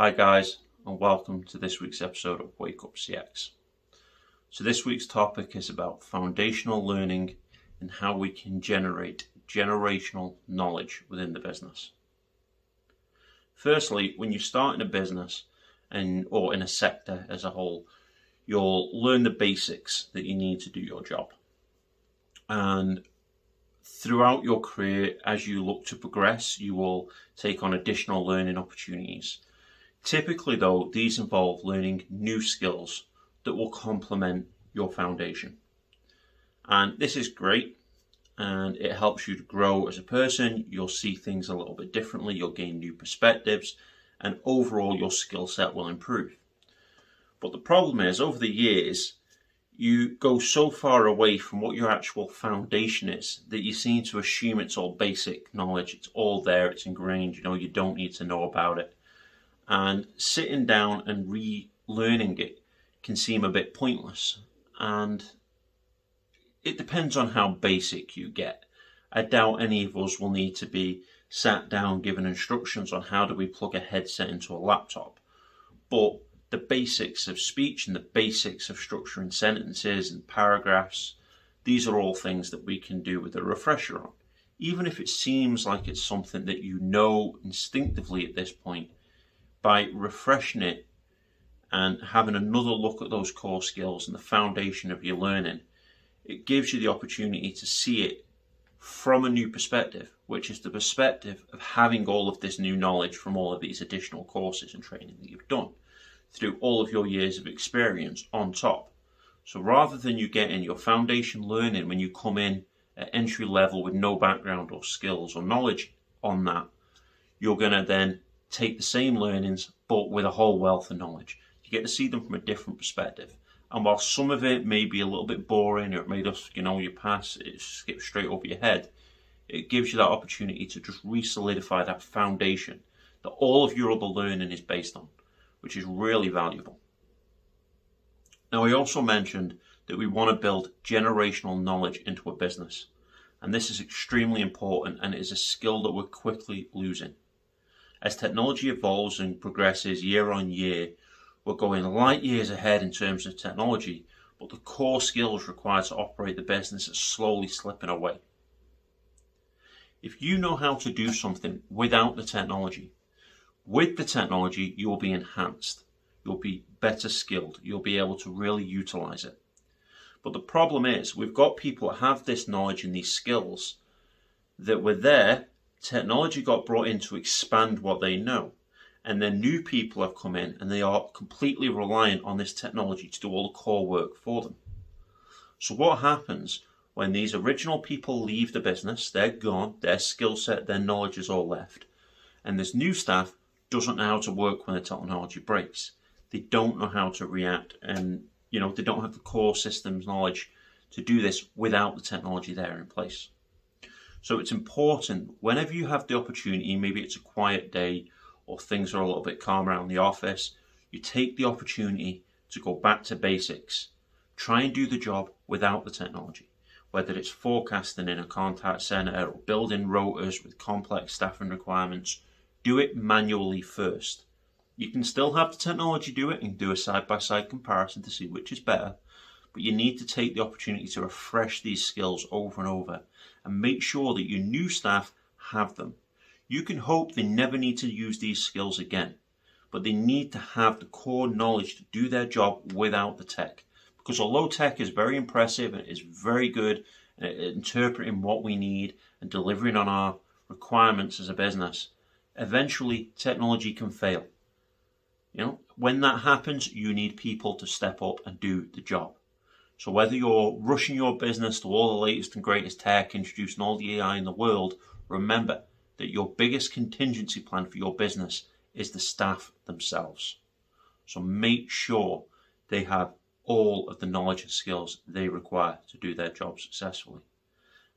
Hi guys, and welcome to this week's episode of Wake Up CX. So this week's topic is about foundational learning and how we can generate generational knowledge within the business. Firstly, when you start in a business or in a sector as a whole, you'll learn the basics that you need to do your job. And throughout your career, as you look to progress, you will take on additional learning opportunities. Typically, though, these involve learning new skills that will complement your foundation. And this is great, and it helps you to grow as a person. You'll see things a little bit differently, you'll gain new perspectives, and overall your skill set will improve. But the problem is, over the years, you go so far away from what your actual foundation is that you seem to assume it's all basic knowledge, it's all there, it's ingrained, you don't need to know about it. And sitting down and relearning it can seem a bit pointless. And it depends on how basic you get. I doubt any of us will need to be sat down given instructions on how do we plug a headset into a laptop. But the basics of speech and the basics of structuring sentences and paragraphs, these are all things that we can do with a refresher on. Even if it seems like it's something that you know instinctively at this point, by refreshing it and having another look at those core skills and the foundation of your learning, it gives you the opportunity to see it from a new perspective, which is the perspective of having all of this new knowledge from all of these additional courses and training that you've done through all of your years of experience on top. So rather than you getting your foundation learning when you come in at entry level with no background or skills or knowledge on that, you're going to then take the same learnings but with a whole wealth of knowledge. You get to see them from a different perspective. And while some of it may be a little bit boring, or it may just, you pass, it skips straight over your head, it gives you that opportunity to just re-solidify that foundation that all of your other learning is based on, which is really valuable. Now, I also mentioned that we want to build generational knowledge into a business. And this is extremely important, and it is a skill that we're quickly losing. As technology evolves and progresses year on year, we're going light years ahead in terms of technology, but the core skills required to operate the business are slowly slipping away. If you know how to do something without the technology, with the technology, you will be enhanced. You'll be better skilled. You'll be able to really utilize it. But the problem is, we've got people that have this knowledge and these skills that were there. Technology got brought in to expand what they know. And then new people have come in and they are completely reliant on this technology to do all the core work for them. So what happens when these original people leave the business? They're gone, their skill set, their knowledge is all left. And this new staff doesn't know how to work when the technology breaks. They don't know how to react, and they don't have the core systems knowledge to do this without the technology there in place. So it's important, whenever you have the opportunity, maybe it's a quiet day or things are a little bit calm around the office, you take the opportunity to go back to basics. Try and do the job without the technology, whether it's forecasting in a contact center or building rotas with complex staffing requirements. Do it manually first. You can still have the technology do it and do a side-by-side comparison to see which is better, but you need to take the opportunity to refresh these skills over and over and make sure that your new staff have them. You can hope they never need to use these skills again, but they need to have the core knowledge to do their job without the tech. Because although tech is very impressive and is very good at interpreting what we need and delivering on our requirements as a business, eventually technology can fail. When that happens, you need people to step up and do the job. So whether you're rushing your business to all the latest and greatest tech, introducing all the AI in the world, remember that your biggest contingency plan for your business is the staff themselves. So make sure they have all of the knowledge and skills they require to do their job successfully.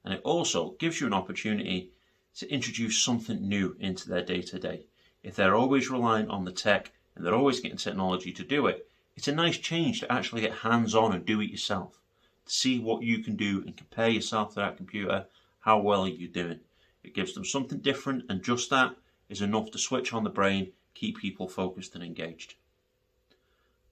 And it also gives you an opportunity to introduce something new into their day-to-day. If they're always relying on the tech and they're always getting technology to do it, it's a nice change to actually get hands-on and do it yourself. To see what you can do and compare yourself to that computer. How well are you doing? It gives them something different, and just that is enough to switch on the brain keep people focused and engaged.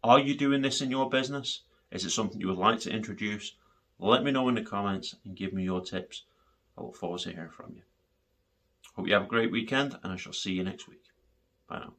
Are you doing this in your business? Is it something you would like to introduce? Let me know in the comments and give me your tips. I look forward to hearing from you. Hope you have a great weekend, and I shall see you next week. Bye now.